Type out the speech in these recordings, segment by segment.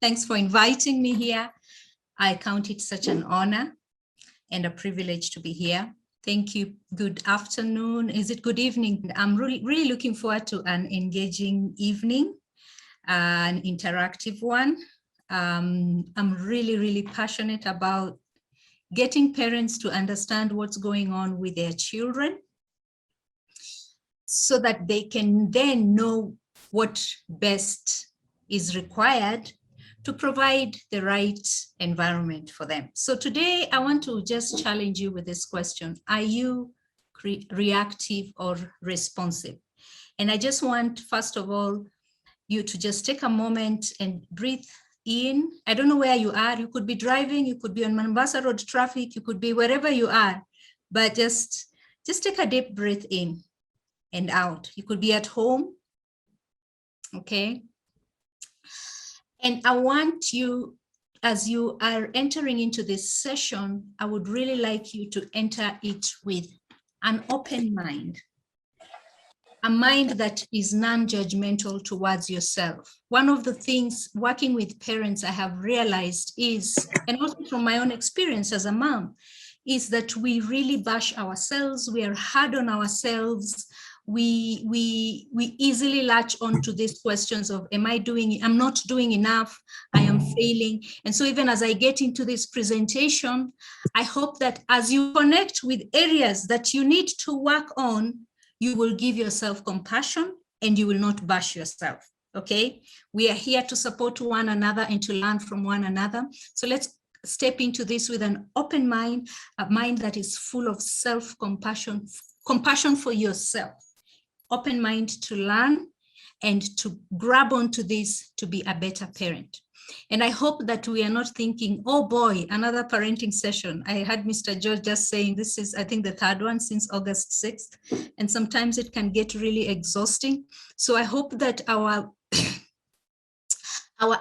Thanks for inviting me here. I count it such an honor and a privilege to be here. Thank you. Good afternoon. Is it good evening? I'm really looking forward to an engaging evening, an interactive one. I'm really passionate about getting parents to understand what's going on with their children so that they can then know what best is required to provide the right environment for them. So today I want to just challenge you with this question. Are you reactive or responsive? And I just want, first of all, you to just take a moment and breathe in. I don't know where you are. You could be driving, you could be on Mombasa Road traffic, you could be wherever you are, but just take a deep breath in and out. You could be at home, okay? And I want you, as you are entering into this session, I would really like you to enter it with an open mind, a mind that is non-judgmental towards yourself. One of the things working with parents I have realized is, and also from my own experience as a mom, is that we really bash ourselves, we are hard on ourselves, we easily latch on to these questions of, I'm not doing enough, I am failing. And so even as I get into this presentation, I hope that as you connect with areas that you need to work on, you will give yourself compassion and you will not bash yourself, okay? We are here to support one another and to learn from one another. So let's step into this with an open mind, a mind that is full of self-compassion, compassion for yourself. Open mind to learn and to grab onto this to be a better parent. And I hope that we are not thinking, oh boy, another parenting session. I had Mr. George just saying this is, I think, the third one since August 6th. And sometimes it can get really exhausting. So I hope that our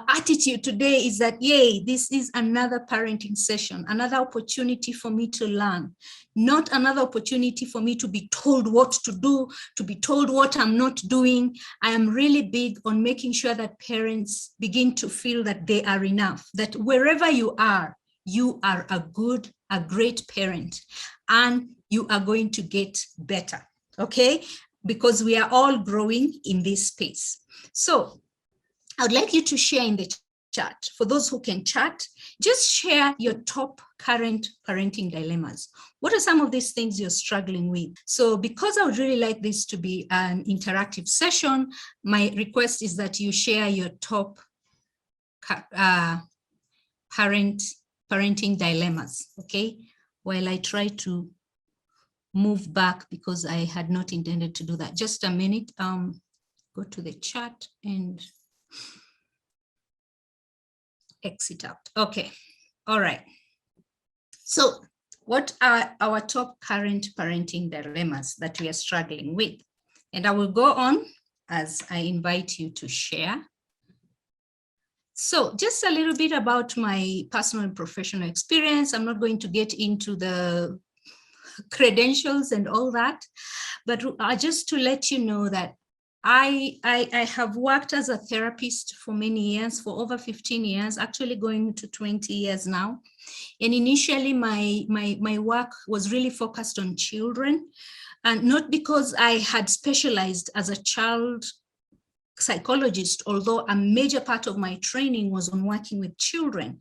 attitude today is that, yay, this is another parenting session, another opportunity for me to learn, not another opportunity for me to be told what to do, to be told what I'm not doing. I am really big on making sure that parents begin to feel that they are enough, that wherever you are a great parent, and you are going to get better, okay? Because we are all growing in this space. So I would like you to share in the chat. For those who can chat, just share your top current parenting dilemmas. What are some of these things you're struggling with? So because I would really like this to be an interactive session, my request is that you share your top parenting dilemmas, okay? While I try to move back because I had not intended to do that. Just a minute, go to the chat and exit out. Okay, all right. So what are our top current parenting dilemmas that we are struggling with? And I will go on as I invite you to share. So just a little bit about my personal and professional experience. I'm not going to get into the credentials and all that, but just to let you know that I have worked as a therapist for many years, for over 15 years, actually going to 20 years now. And initially my work was really focused on children, and not because I had specialized as a child psychologist, although a major part of my training was on working with children.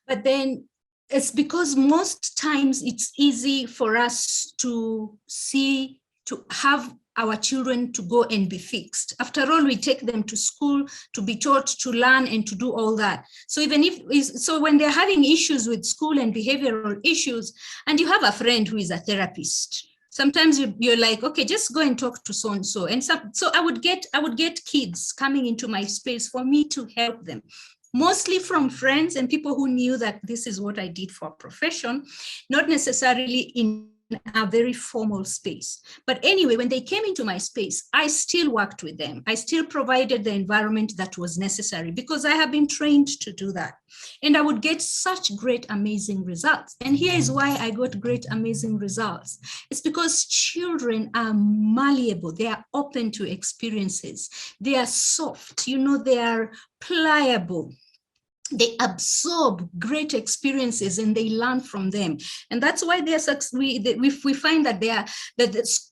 But then it's because most times it's easy for us to have our children to go and be fixed. After all, we take them to school to be taught, to learn, and to do all that. So when they're having issues with school and behavioral issues, and you have a friend who is a therapist, sometimes you're like, okay, just go and talk to so-and-so. And so I would get kids coming into my space for me to help them, mostly from friends and people who knew that this is what I did for a profession, not necessarily in a very formal space. But anyway, when they came into my space, I still worked with them. I still provided the environment that was necessary because I have been trained to do that. And I would get such great, amazing results. And here is why I got great, amazing results. It's because children are malleable. They are open to experiences. They are soft, they are pliable. they absorb great experiences and they learn from them. And that's why we find that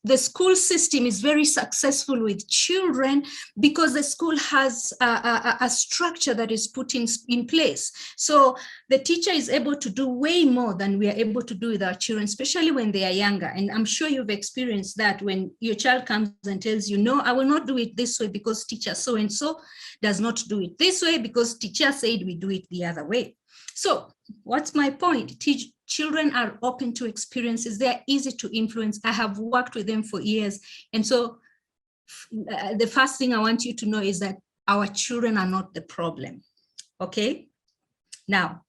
the school system is very successful with children, because the school has a structure that is put in place. So the teacher is able to do way more than we are able to do with our children, especially when they are younger. And I'm sure you've experienced that when your child comes and tells you, no, I will not do it this way because teacher so-and-so does not do it this way because teacher said we do it the other way. So what's my point? Children are open to experiences. They're easy to influence. I have worked with them for years. And so the first thing I want you to know is that our children are not the problem, okay? Now,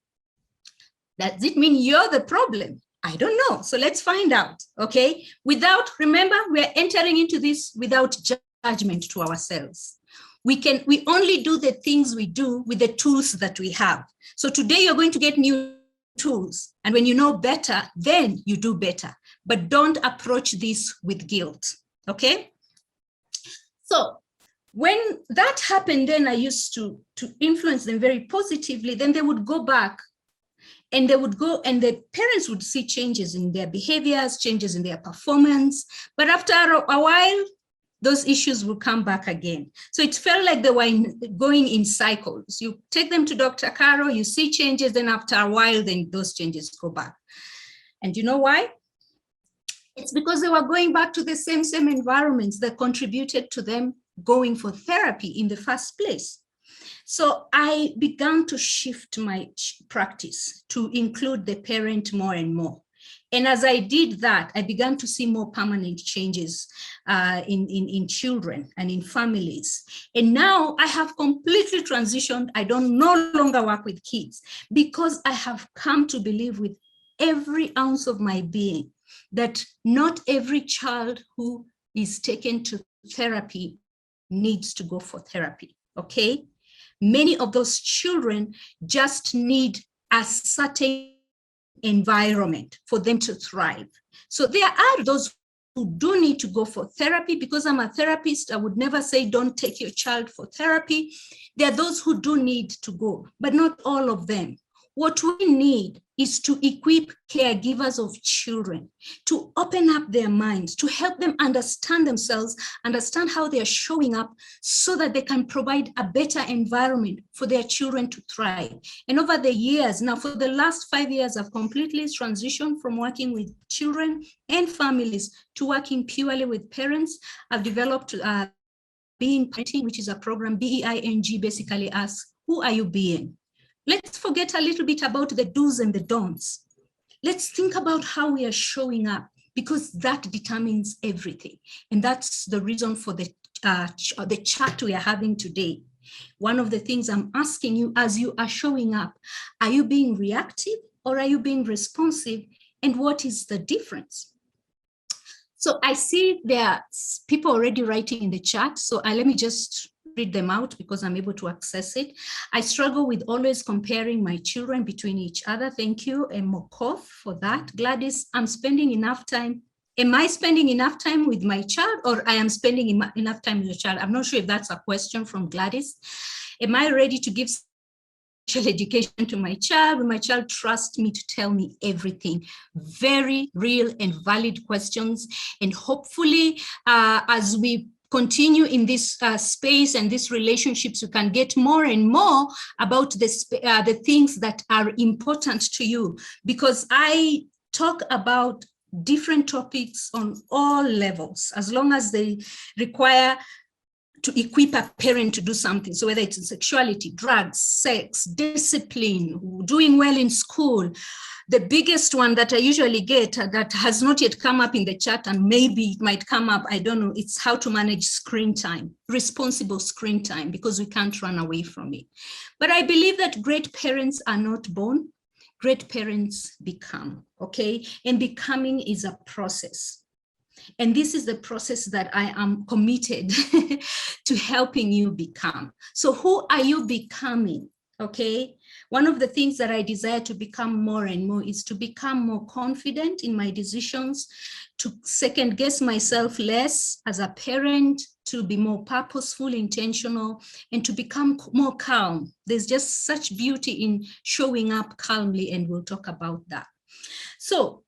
does it mean you're the problem? I don't know. So let's find out, okay? Remember, we're entering into this without judgment to ourselves. We only do the things we do with the tools that we have. So today you're going to get new tools. And when you know better, then you do better. But don't approach this with guilt, okay? So when that happened, then I used to influence them very positively. Then they would go back and they would go, and the parents would see changes in their behaviors, changes in their performance. But after a while, those issues will come back again. So it felt like they were going in cycles. You take them to Dr. Caro, you see changes, then after a while, then those changes go back. And you know why? It's because they were going back to the same environments that contributed to them going for therapy in the first place. So I began to shift my practice to include the parent more and more. And as I did that, I began to see more permanent changes in children and in families. And now I have completely transitioned. I don't no longer work with kids, because I have come to believe with every ounce of my being that not every child who is taken to therapy needs to go for therapy, okay? Many of those children just need a certain environment for them to thrive. So there are those who do need to go for therapy. Because I'm a therapist, I would never say don't take your child for therapy. There are those who do need to go, but not all of them. What we need is to equip caregivers of children to open up their minds, to help them understand themselves, understand how they are showing up, so that they can provide a better environment for their children to thrive. And over the years, now for the last 5 years, I've completely transitioned from working with children and families to working purely with parents. I've developed Being Parenting, which is a program. BEING basically asks, who are you being? Let's forget a little bit about the do's and the don'ts. Let's think about how we are showing up, because that determines everything. And that's the reason for the chat we are having today. One of the things I'm asking you as you are showing up, are you being reactive or are you being responsive? And what is the difference? So I see there are people already writing in the chat. So let me just read them out because I'm able to access it. I struggle with always comparing my children between each other. Thank you, Mokov, for that. Gladys, I'm spending enough time. Am I spending enough time with my child, or I am spending enough time with the child? I'm not sure if that's a question from Gladys. Am I ready to give special education to my child? Will my child trust me to tell me everything? Very real and valid questions. And hopefully, as we continue in this space and these relationships, you can get more and more about the things that are important to you, because I talk about different topics on all levels, as long as they require to equip a parent to do something. So whether it's in sexuality, drugs, sex, discipline, doing well in school. The biggest one that I usually get that has not yet come up in the chat, and maybe it might come up, I don't know, it's how to manage screen time, responsible screen time, because we can't run away from it. But I believe that great parents are not born, great parents become, okay? And becoming is a process. And this is the process that I am committed to helping you become. So who are you becoming, okay? One of the things that I desire to become more and more is to become more confident in my decisions, to second guess myself less as a parent, to be more purposeful, intentional, and to become more calm. There's just such beauty in showing up calmly, and we'll talk about that. So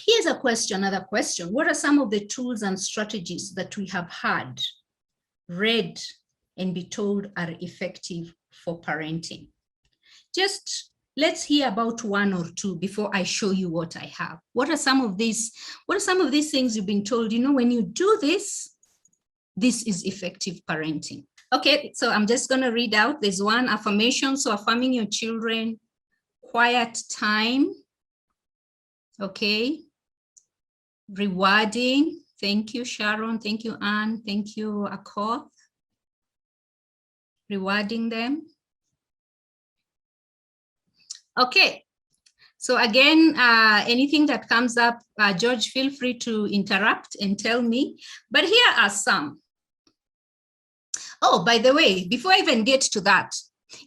here's a question, another question. What are some of the tools and strategies that we have had, read, and be told are effective for parenting? Just let's hear about one or two before I show you what I have. What are some of these things you've been told, you know, when you do this, this is effective parenting? Okay, so I'm just going to read out. There's one, affirmation. So affirming your children, quiet time. Okay. Rewarding. Thank you, Sharon. Thank you, Anne. Thank you, Akoth. Rewarding them. Okay. So again, anything that comes up, George, feel free to interrupt and tell me. But here are some. Oh, by the way, before I even get to that,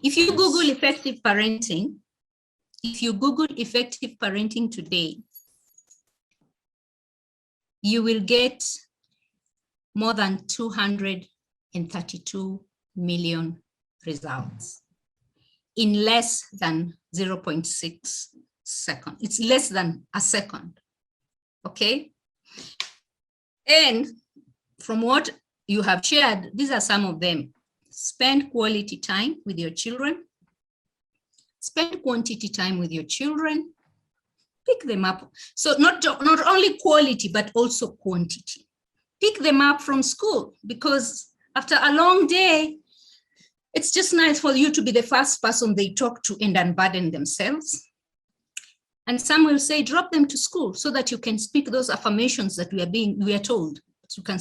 if you Google effective parenting, today, you will get more than 232 million results in less than 0.6 seconds. It's less than a second, okay? And from what you have shared, these are some of them. Spend quality time with your children. Spend quantity time with your children. Pick them up. So not only quality, but also quantity. Pick them up from school, because after a long day, it's just nice for you to be the first person they talk to and unburden themselves. And some will say, drop them to school so that you can speak those affirmations that we are told. You can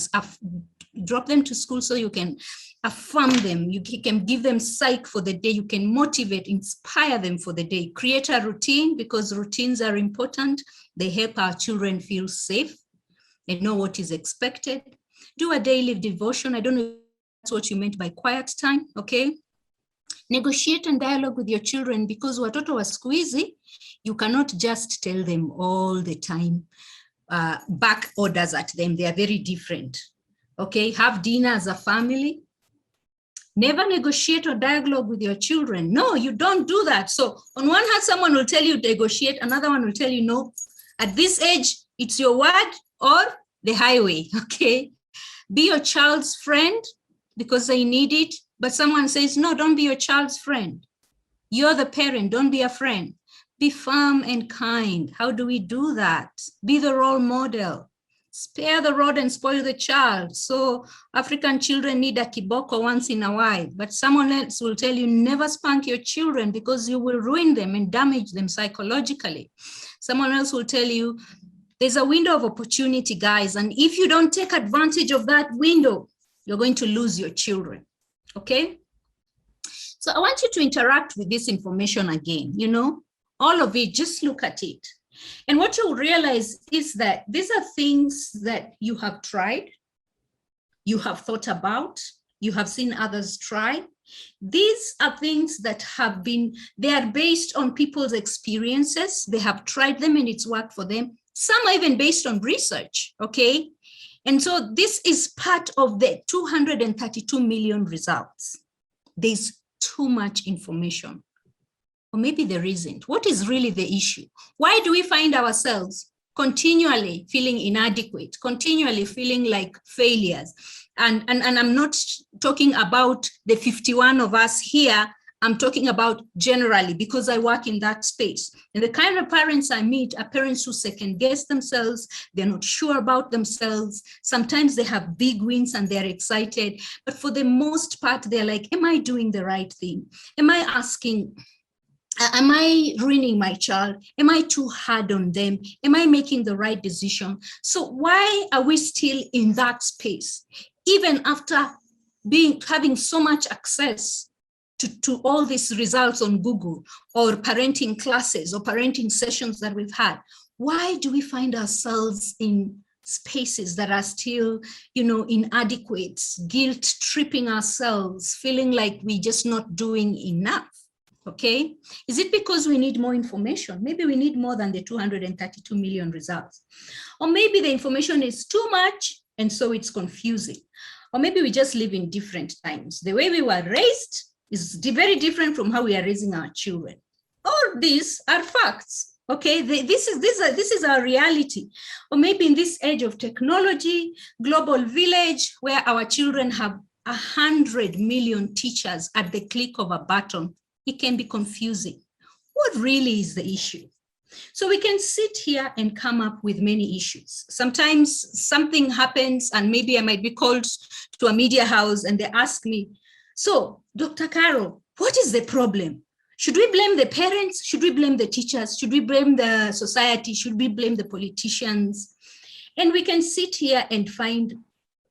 drop them to school so you can affirm them. You can give them psych for the day. You can motivate, inspire them for the day. Create a routine, because routines are important. They help our children feel safe. They know what is expected. Do a daily devotion. I don't know if that's what you meant by quiet time, okay? Negotiate and dialogue with your children, because watoto wa siku hizi, you cannot just tell them all the time, back orders at them. They are very different. Okay, have dinner as a family. Never negotiate or dialogue with your children. No, you don't do that. So on one hand, someone will tell you negotiate, another one will tell you no. At this age, it's your word or the highway, okay? Be your child's friend because they need it, but someone says, no, don't be your child's friend. You're the parent, don't be a friend. Be firm and kind. How do we do that? Be the role model. Spare the rod and spoil the child. So African children need a kiboko once in a while, but someone else will tell you never spank your children because you will ruin them and damage them psychologically. Someone else will tell you there's a window of opportunity, guys, and if you don't take advantage of that window, you're going to lose your children, okay? So I want you to interact with this information again, you know, all of it, just look at it. And what you'll realize is that these are things that you have tried, you have thought about, you have seen others try. These are things that have been, they are based on people's experiences. They have tried them and it's worked for them. Some are even based on research, okay? And so this is part of the 232 million results. There's too much information. Or maybe there isn't. What is really the issue? Why do we find ourselves continually feeling inadequate, continually feeling like failures? And I'm not talking about the 51 of us here. I'm talking about generally, because I work in that space. And the kind of parents I meet are parents who second guess themselves. They're not sure about themselves. Sometimes they have big wins and they're excited. But for the most part, they're like, am I doing the right thing? Am I ruining my child? Am I too hard on them? Am I making the right decision? So why are we still in that space? Even after having so much access to all these results on Google or parenting classes or parenting sessions that we've had, why do we find ourselves in spaces that are still, you know, inadequate, guilt tripping ourselves, feeling like we're just not doing enough? Okay, is it because we need more information? Maybe we need more than the 232 million results. Or maybe the information is too much and so it's confusing. Or maybe we just live in different times. The way we were raised is very different from how we are raising our children. All these are facts. Okay, this is our reality. Or maybe in this age of technology, global village, where our children have 100 million teachers at the click of a button, it can be confusing. What really is the issue? So we can sit here and come up with many issues. Sometimes something happens and maybe I might be called to a media house and they ask me, so Dr. Carol, what is the problem? Should we blame the parents? Should we blame the teachers? Should we blame the society? Should we blame the politicians? And we can sit here and find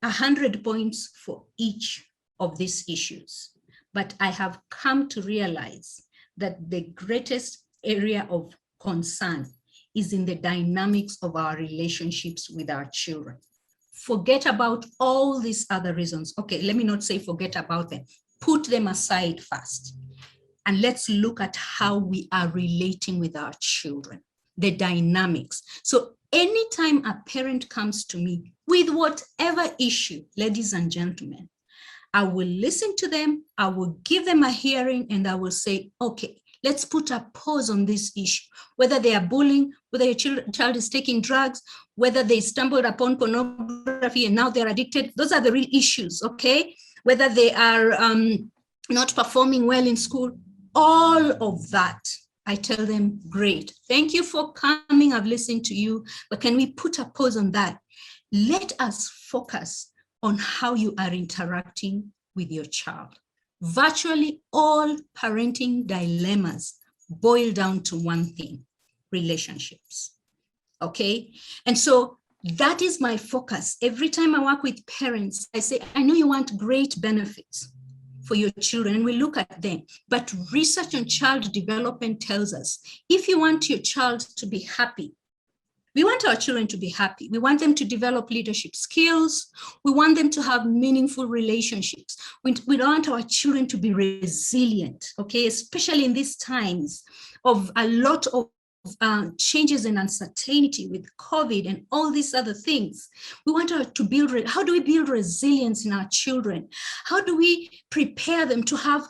100 points for each of these issues. But I have come to realize that the greatest area of concern is in the dynamics of our relationships with our children. Forget about all these other reasons. Okay, let me not say forget about them. Put them aside first. And let's look at how we are relating with our children, the dynamics. So anytime a parent comes to me with whatever issue, ladies and gentlemen, I will listen to them, I will give them a hearing, and I will say, okay, let's put a pause on this issue. Whether they are bullying, whether your child is taking drugs, whether they stumbled upon pornography and now they're addicted, those are the real issues, okay? Whether they are not performing well in school, all of that, I tell them, great. Thank you for coming. I've listened to you, but can we put a pause on that? Let us focus on how you are interacting with your child. Virtually all parenting dilemmas boil down to one thing: relationships. Okay? And so that is my focus. Every time I work with parents, I say, I know you want great benefits for your children, and we look at them. But research on child development tells us, if you want your child to be happy, we want our children to be happy. We want them to develop leadership skills. We want them to have meaningful relationships. We want our children to be resilient, okay, especially in these times of a lot of changes and uncertainty with COVID and all these other things. We want to build, how do we build resilience in our children? How do we prepare them to have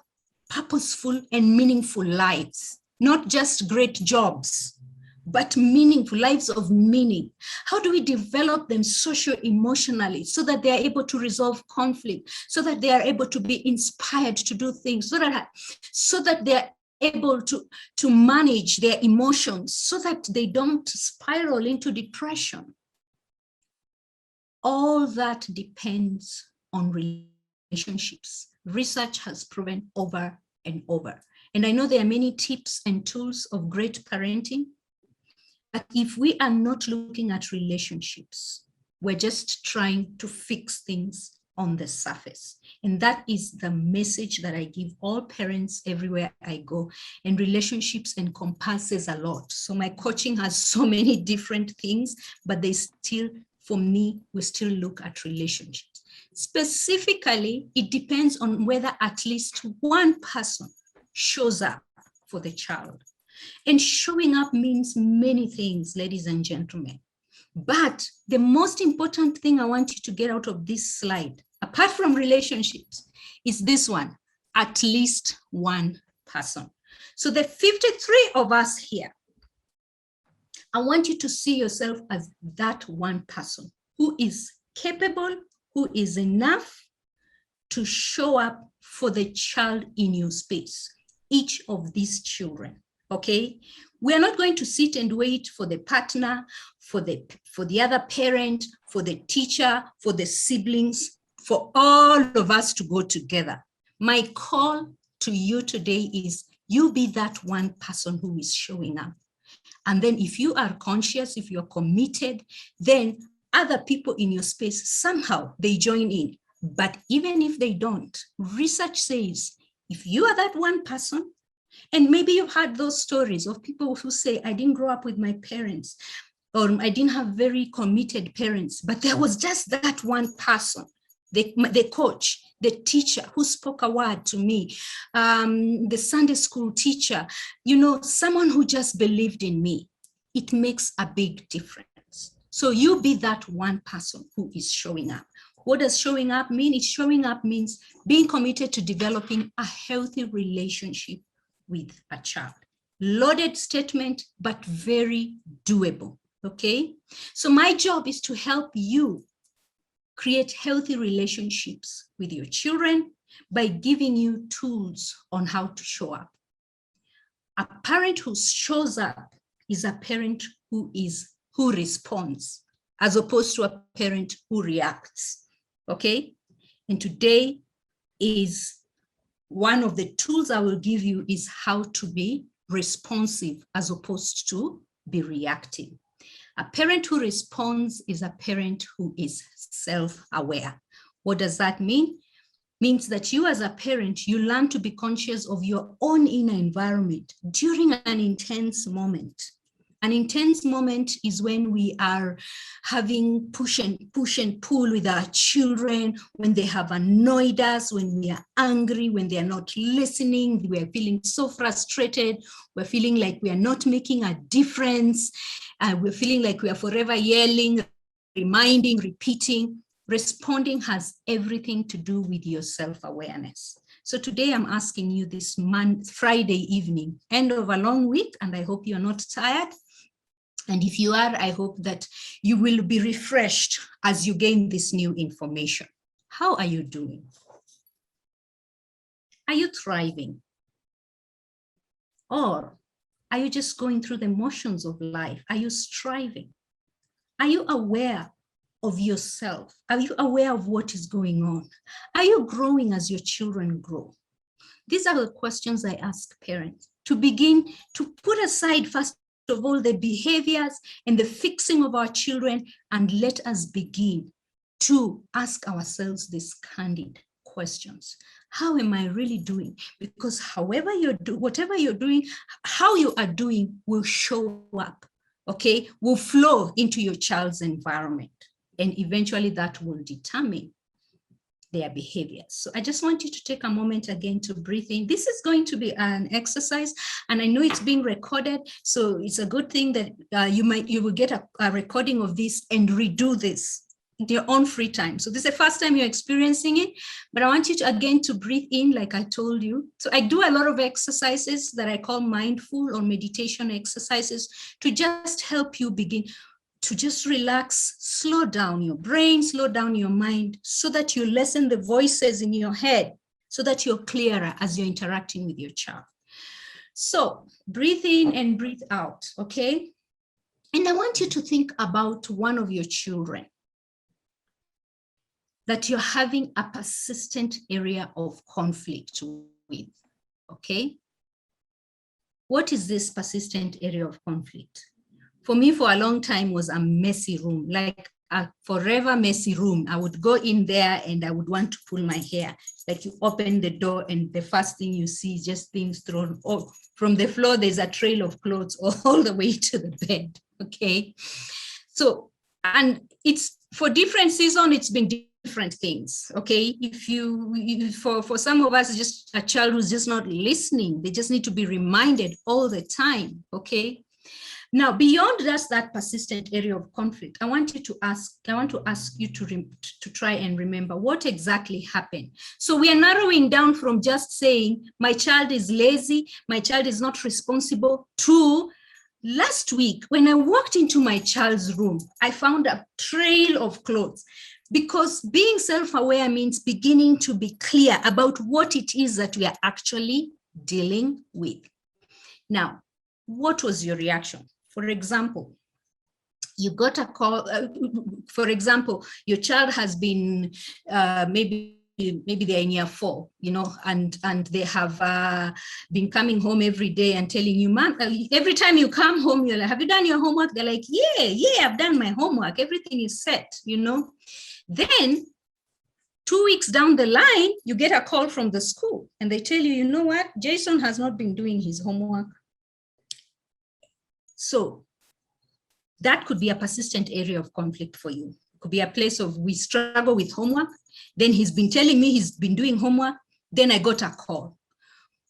purposeful and meaningful lives, not just great jobs, but meaningful lives of meaning? How do we develop them socio-emotionally so that they are able to resolve conflict, so that they are able to be inspired to do things, so that they're able to manage their emotions, so that they don't spiral into depression? All that depends on relationships. Research has proven over and over. And I know there are many tips and tools of great parenting, but if we are not looking at relationships, we're just trying to fix things on the surface. And that is the message that I give all parents everywhere I go. And relationships encompasses a lot. So my coaching has so many different things, but they still, for me, we still look at relationships. Specifically, it depends on whether at least one person shows up for the child. And showing up means many things, ladies and gentlemen. But the most important thing I want you to get out of this slide, apart from relationships, is this one: at least one person. So the 53 of us here, I want you to see yourself as that one person who is capable, who is enough to show up for the child in your space, each of these children. Okay, we are not going to sit and wait for the partner, for the other parent, for the teacher, for the siblings, for all of us to go together. My call to you today is, you be that one person who is showing up. And then if you are conscious, if you're committed, then other people in your space, somehow they join in. But even if they don't, research says, if you are that one person, and maybe you've heard those stories of people who say, I didn't grow up with my parents, or I didn't have very committed parents, but there was just that one person, the coach, the teacher who spoke a word to me, the Sunday school teacher, someone who just believed in me. It makes a big difference. So you be that one person who is showing up. What does showing up mean? It's showing up means being committed to developing a healthy relationship with a child. Loaded statement, but very doable, okay? So my job is to help you create healthy relationships with your children by giving you tools on how to show up. A parent who shows up is a parent who responds, as opposed to a parent who reacts, okay? And today is one of the tools I will give you is how to be responsive as opposed to be reactive. A parent who responds is a parent who is self-aware. What does that mean? Means that you as a parent, you learn to be conscious of your own inner environment during an intense moment. An intense moment is when we are having push and pull with our children, when they have annoyed us, when we are angry, when they are not listening, we are feeling so frustrated, we're feeling like we are not making a difference, we're feeling like we are forever yelling, reminding, repeating. Responding has everything to do with your self-awareness. So today I'm asking you this Friday evening, end of a long week, and I hope you're not tired. And if you are, I hope that you will be refreshed as you gain this new information. How are you doing? Are you thriving? Or are you just going through the motions of life? Are you striving? Are you aware of yourself? Are you aware of what is going on? Are you growing as your children grow? These are the questions I ask parents to begin to put aside, first of all, the behaviors and the fixing of our children, and let us begin to ask ourselves these candid questions. How am I really doing? Because whatever you're doing, how you are doing will show up, okay, will flow into your child's environment. And eventually that will determine their behaviors. So I just want you to take a moment again to breathe in. This is going to be an exercise, and I know it's being recorded, so it's a good thing that you will get a recording of this and redo this in your own free time. So this is the first time you're experiencing it, but I want you to again to breathe in like I told you. So I do a lot of exercises that I call mindful or meditation exercises to just help you begin to just relax, slow down your brain, slow down your mind, so that you lessen the voices in your head, so that you're clearer as you're interacting with your child. So breathe in and breathe out, okay? And I want you to think about one of your children that you're having a persistent area of conflict with, okay? What is this persistent area of conflict? For me, for a long time, was a messy room, like a forever messy room. I would go in there and I would want to pull my hair. Like you open the door and the first thing you see is just things thrown from the floor. There's a trail of clothes all the way to the bed, okay? So, and it's for different seasons, it's been different things, okay? For some of us, just a child who's just not listening, they just need to be reminded all the time, okay? Now, beyond that persistent area of conflict, I want to ask you to try and remember what exactly happened. So we are narrowing down from just saying, my child is lazy, my child is not responsible, to last week, when I walked into my child's room, I found a trail of clothes. Because being self-aware means beginning to be clear about what it is that we are actually dealing with. Now, what was your reaction? For example, you got a call, for example, your child has been, maybe they're in year 4, and they have been coming home every day and telling you, Mom, every time you come home, you're like, have you done your homework? They're like, yeah, I've done my homework. Everything is set, Then 2 weeks down the line, you get a call from the school and they tell you, you know what? Jason has not been doing his homework. So that could be a persistent area of conflict for you. It could be a place of we struggle with homework. Then he's been telling me he's been doing homework. Then I got a call.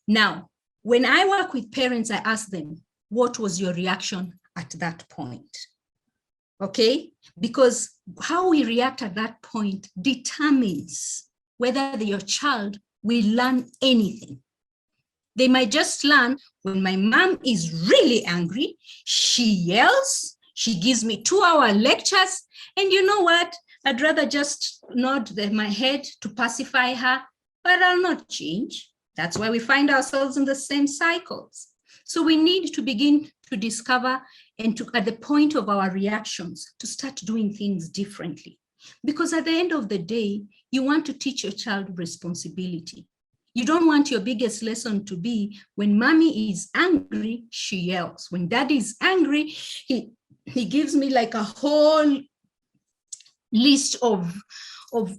Now, when I work with parents, I ask them, what was your reaction at that point? okay? Because how we react at that point determines whether your child will learn anything. They might just learn, when my mom is really angry, she yells, she gives me 2-hour lectures, and you know what? I'd rather just nod my head to pacify her, but I'll not change. That's why we find ourselves in the same cycles. So we need to begin to discover and to, at the point of our reactions, to start doing things differently. Because at the end of the day, you want to teach your child responsibility. You don't want your biggest lesson to be, when mommy is angry, she yells. When daddy is angry, he gives me like a whole list of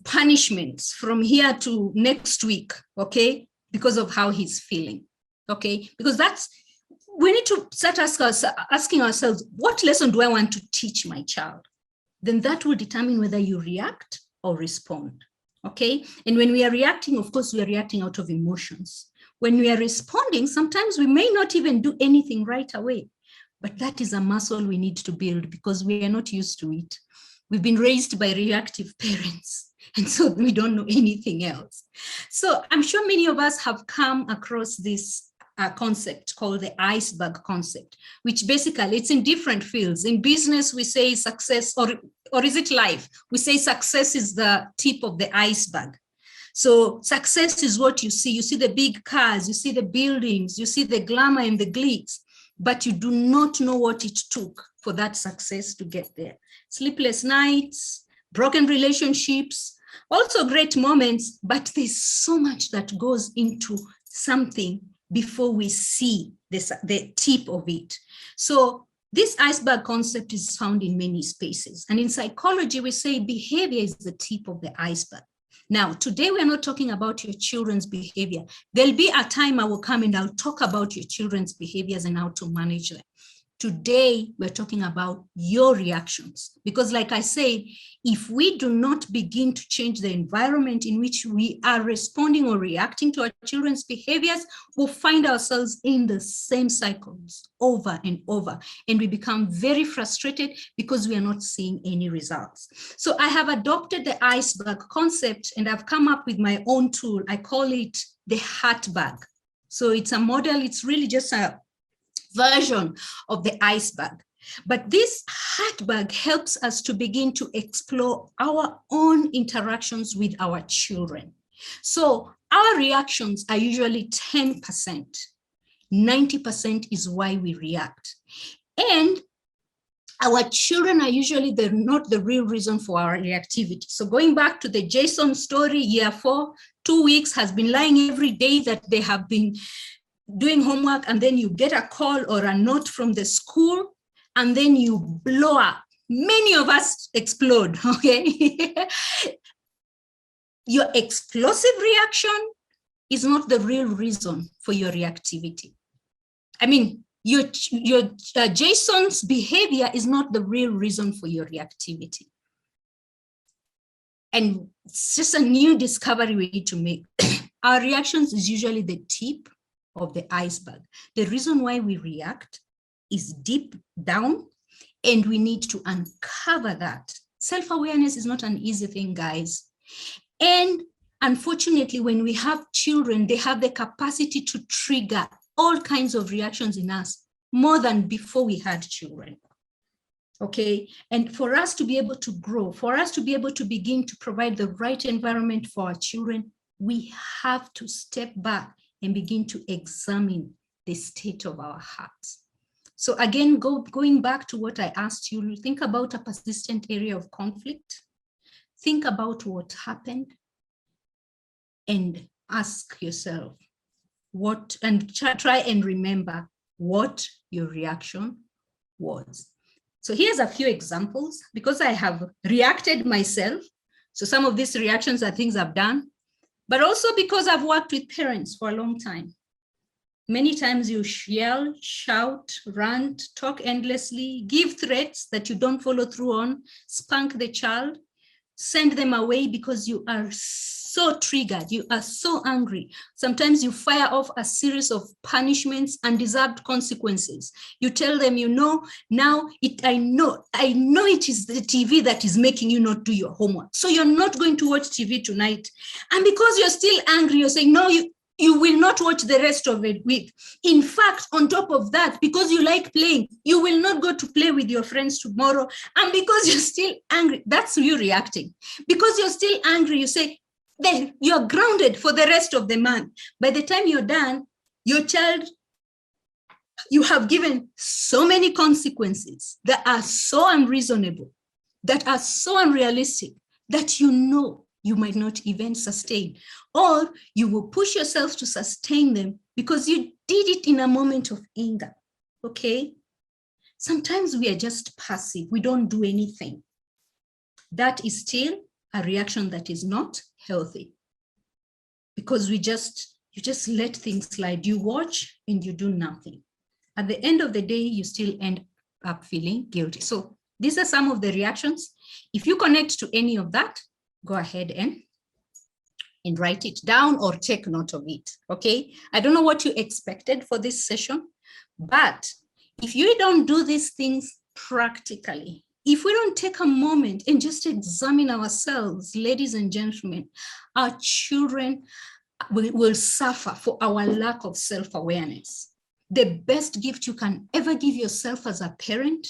punishments from here to next week, okay? Because of how he's feeling, okay? Because we need to start asking ourselves, what lesson do I want to teach my child? Then that will determine whether you react or respond. Okay, and when we are reacting, of course, we are reacting out of emotions. When we are responding, sometimes we may not even do anything right away, but that is a muscle we need to build because we are not used to it. We've been raised by reactive parents, and so we don't know anything else. So I'm sure many of us have come across this concept called the iceberg concept, which basically it's in different fields. In business, we say success, or is it life? We say success is the tip of the iceberg. So success is what you see. You see the big cars, you see the buildings, you see the glamour and the glitz, but you do not know what it took for that success to get there. Sleepless nights, broken relationships, also great moments, but there's so much that goes into something before we see the tip of it. So this iceberg concept is found in many spaces. And in psychology, we say behavior is the tip of the iceberg. Now, today we're not talking about your children's behavior. There'll be a time I will come and I'll talk about your children's behaviors and how to manage them. Today, we're talking about your reactions. Because like I said, if we do not begin to change the environment in which we are responding or reacting to our children's behaviors, we'll find ourselves in the same cycles over and over. And we become very frustrated because we are not seeing any results. So I have adopted the iceberg concept and I've come up with my own tool. I call it the heart bag. So it's a model, it's really just a version of the iceberg. But this heart bag helps us to begin to explore our own interactions with our children. So our reactions are usually 10%. 90% is why we react. And our children are usually not the real reason for our reactivity. So going back to the Jason story, year 4, 2 weeks has been lying every day that they have been doing homework, and then you get a call or a note from the school, and then you blow up. Many of us explode, okay? Your explosive reaction is not the real reason for your reactivity. I mean, your Jason's behavior is not the real reason for your reactivity. And it's just a new discovery we need to make. Our reactions is usually the tip of the iceberg. The reason why we react is deep down, and we need to uncover that. Self-awareness is not an easy thing, guys. And unfortunately, when we have children, they have the capacity to trigger all kinds of reactions in us more than before we had children. Okay, and for us to be able to grow, for us to be able to begin to provide the right environment for our children, we have to step back and begin to examine the state of our hearts. So again, going back to what I asked you, think about a persistent area of conflict. Think about what happened and ask yourself what, and try and remember what your reaction was. So here's a few examples because I have reacted myself. So some of these reactions are things I've done, but also because I've worked with parents for a long time. Many times you yell, shout, rant, talk endlessly, give threats that you don't follow through on, spank the child, send them away because you are so triggered, you are so angry. Sometimes you fire off a series of punishments and deserved consequences. You tell them, I know it is the TV that is making you not do your homework. So you're not going to watch TV tonight. And because you're still angry, you're saying, no, you will not watch the rest of the week. In fact, on top of that, because you like playing, you will not go to play with your friends tomorrow. And because you're still angry, that's you reacting. Because you're still angry, you say, then you're grounded for the rest of the month. By the time you're done, your child, you have given so many consequences that are so unreasonable, that are so unrealistic, that you might not even sustain, or you will push yourself to sustain them because you did it in a moment of anger, okay? Sometimes we are just passive. We don't do anything. That is still a reaction that is not healthy, because you just let things slide. You watch and you do nothing. At the end of the day, you still end up feeling guilty. So these are some of the reactions. If you connect to any of that, go ahead and write it down or take note of it, okay? I don't know what you expected for this session, but if you don't do these things practically, if we don't take a moment and just examine ourselves, ladies and gentlemen, our children will suffer for our lack of self-awareness. The best gift you can ever give yourself as a parent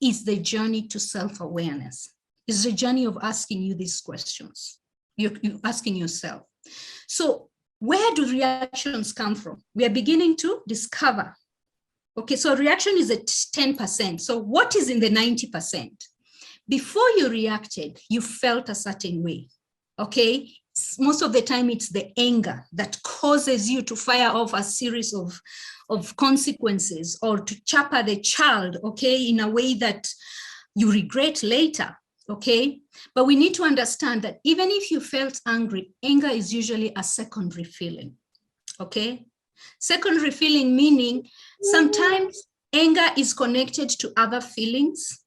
is the journey to self-awareness. It's the journey of asking you these questions. You're asking yourself. So where do reactions come from? We are beginning to discover. Okay, so reaction is at 10%. So what is in the 90%? Before you reacted, you felt a certain way, okay? Most of the time, it's the anger that causes you to fire off a series of consequences or to chapter the child, okay, in a way that you regret later, okay? But we need to understand that even if you felt angry, anger is usually a secondary feeling, okay? Secondary feeling meaning sometimes anger is connected to other feelings.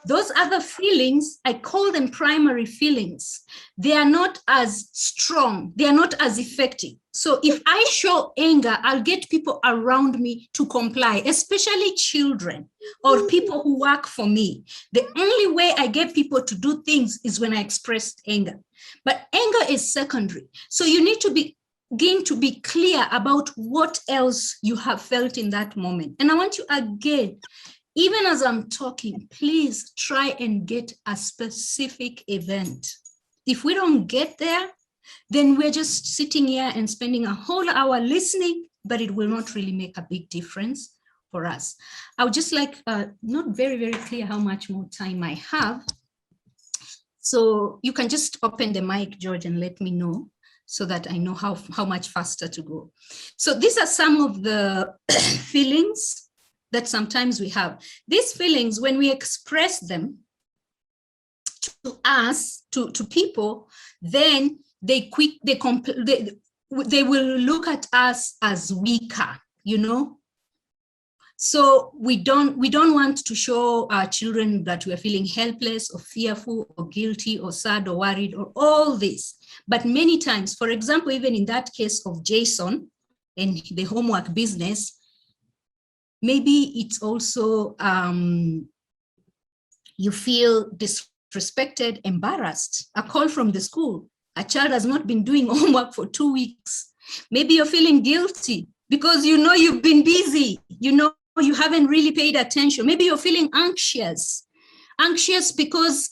Those other feelings, I call them primary feelings. They are not as strong. They are not as effective. So if I show anger, I'll get people around me to comply, especially children or people who work for me. The only way I get people to do things is when I express anger. But anger is secondary. So you need to begin to be clear about what else you have felt in that moment. And I want you again, even as I'm talking, please try and get a specific event. If we don't get there, then we're just sitting here and spending a whole hour listening, but it will not really make a big difference for us. I would just like, not very, very clear how much more time I have. So you can just open the mic, George, and let me know so that I know how much faster to go. So these are some of the feelings that sometimes we have. These feelings, when we express them to us, to people, then they will look at us as weaker, you know? So we don't want to show our children that we're feeling helpless or fearful or guilty or sad or worried or all this. But many times, for example, even in that case of Jason and the homework business, maybe it's also you feel disrespected, embarrassed, a call from the school. A child has not been doing homework for 2 weeks. Maybe you're feeling guilty because you know you've been busy. You know you haven't really paid attention. Maybe you're feeling anxious because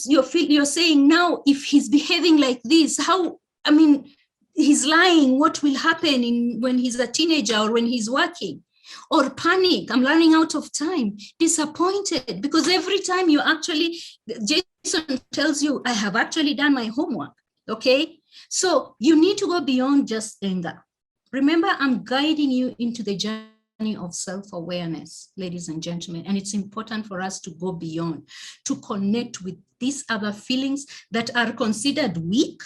you're saying, now if he's behaving like this, he's lying, what will happen when he's a teenager or when he's working? Or panic, I'm running out of time, disappointed, because every time Jason tells you, I have actually done my homework, okay? So you need to go beyond just anger. Remember, I'm guiding you into the journey of self-awareness, ladies and gentlemen, and it's important for us to go beyond, to connect with these other feelings that are considered weak,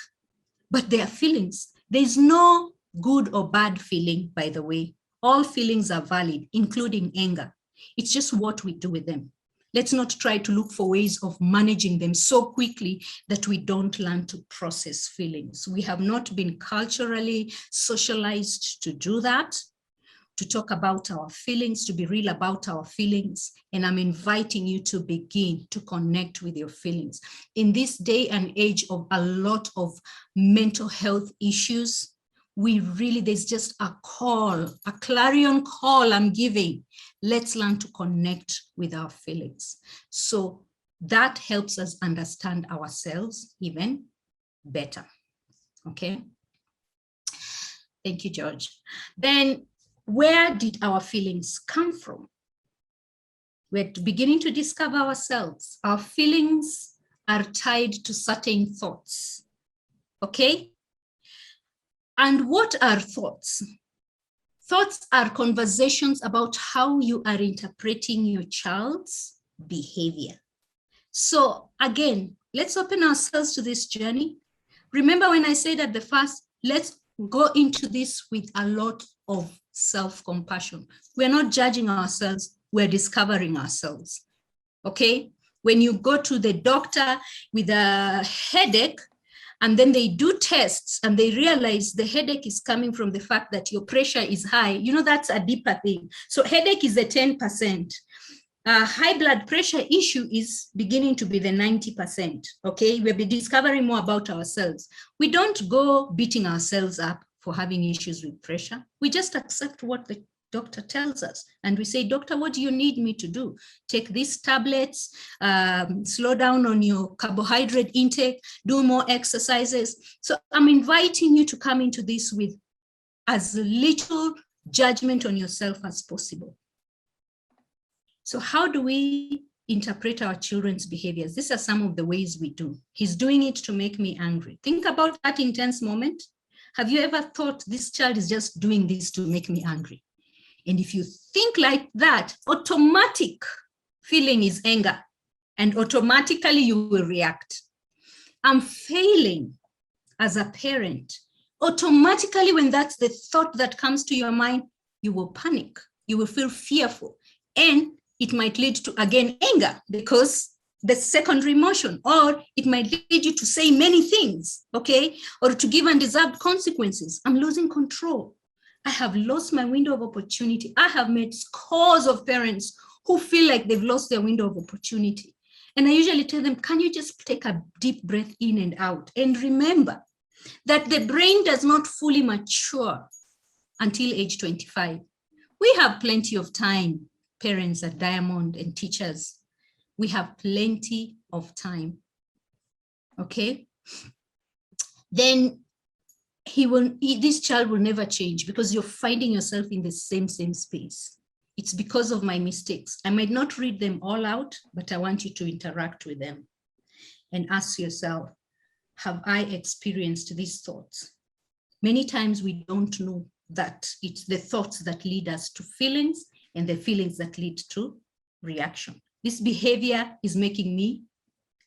but they are feelings. There's no good or bad feeling, by the way. All feelings are valid, including anger. It's just what we do with them. Let's not try to look for ways of managing them so quickly that we don't learn to process feelings. We have not been culturally socialized to do that, to talk about our feelings, to be real about our feelings. And I'm inviting you to begin to connect with your feelings. In this day and age of a lot of mental health issues, there's just a call, a clarion call I'm giving. Let's learn to connect with our feelings. So that helps us understand ourselves even better. Okay. Thank you, George. Then, where did our feelings come from? We're beginning to discover ourselves. Our feelings are tied to certain thoughts. Okay. And what are thoughts? Thoughts are conversations about how you are interpreting your child's behavior. So again, let's open ourselves to this journey. Remember when I said at the first, let's go into this with a lot of self-compassion. We're not judging ourselves, we're discovering ourselves. Okay? When you go to the doctor with a headache, and then they do tests and they realize the headache is coming from the fact that your pressure is high. You know, that's a deeper thing. So headache is the 10%. High blood pressure issue is beginning to be the 90%. Okay, we'll be discovering more about ourselves. We don't go beating ourselves up for having issues with pressure. We just accept what the doctor tells us. And we say, doctor, what do you need me to do? Take these tablets, slow down on your carbohydrate intake, do more exercises. So I'm inviting you to come into this with as little judgment on yourself as possible. So how do we interpret our children's behaviors? These are some of the ways we do. He's doing it to make me angry. Think about that intense moment. Have you ever thought this child is just doing this to make me angry? And if you think like that, automatic feeling is anger, and automatically you will react. I'm failing as a parent. Automatically, when that's the thought that comes to your mind, you will panic, you will feel fearful, and it might lead to, again, anger, because the secondary emotion, or it might lead you to say many things, okay, or to give undeserved consequences. I'm losing control. I have lost my window of opportunity. I have met scores of parents who feel like they've lost their window of opportunity. And I usually tell them, can you just take a deep breath in and out? And remember that the brain does not fully mature until age 25. We have plenty of time, parents at Diamond and teachers. We have plenty of time, okay? Then this child will never change because you're finding yourself in the same space. It's because of my mistakes. I might not read them all out, but I want you to interact with them and ask yourself, have I experienced these thoughts? Many times we don't know that it's the thoughts that lead us to feelings and the feelings that lead to reaction. This behavior is making me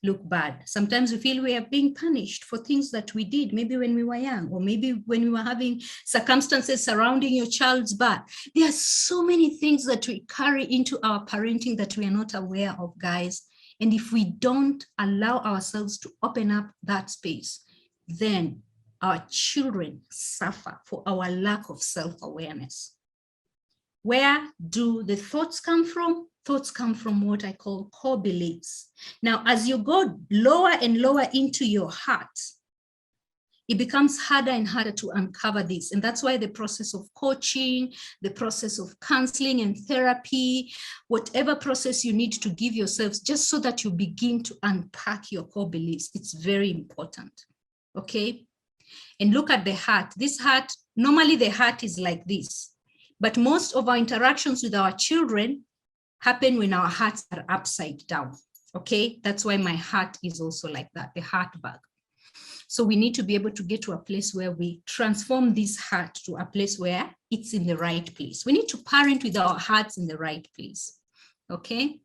look bad. Sometimes we feel we are being punished for things that we did, maybe when we were young, or maybe when we were having circumstances surrounding your child's birth. There are so many things that we carry into our parenting that we are not aware of, guys. And if we don't allow ourselves to open up that space, then our children suffer for our lack of self-awareness. Where do the thoughts come from? Thoughts come from what I call core beliefs. Now, as you go lower and lower into your heart, it becomes harder and harder to uncover this. And that's why the process of coaching, the process of counseling and therapy, whatever process you need to give yourselves, just so that you begin to unpack your core beliefs, it's very important, okay? And look at the heart. This heart, normally the heart is like this, but most of our interactions with our children happen when our hearts are upside down, okay? That's why my heart is also like that, the heart bag. So we need to be able to get to a place where we transform this heart to a place where it's in the right place. We need to parent with our hearts in the right place, okay?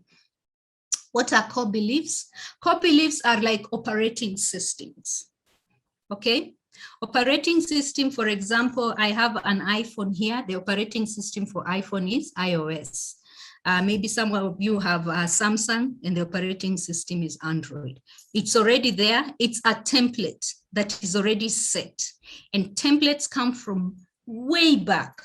What are core beliefs? Core beliefs are like operating systems, okay? Operating system, for example, I have an iPhone here. The operating system for iPhone is iOS. Maybe some of you have Samsung and the operating system is Android. It's already there. It's a template that is already set. And templates come from way back.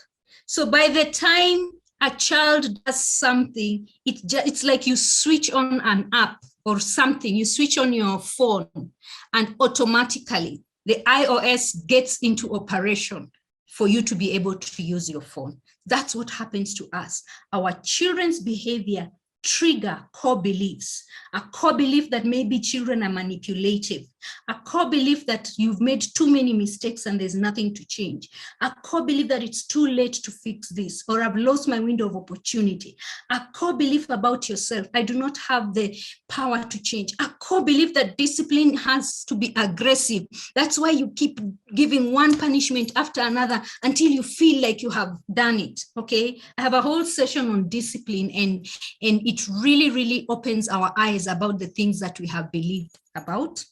So by the time a child does something, it's like you switch on an app or something, you switch on your phone and automatically the iOS gets into operation for you to be able to use your phone. That's what happens to us. Our children's behavior trigger core beliefs, a core belief that maybe children are manipulative, a core belief that you've made too many mistakes and there's nothing to change, a core belief that it's too late to fix this, or I've lost my window of opportunity, a core belief about yourself, I do not have the power to change, a core belief that discipline has to be aggressive. That's why you keep giving one punishment after another until you feel like you have done it, okay? I have a whole session on discipline, and it really, really opens our eyes about the things that we have believed about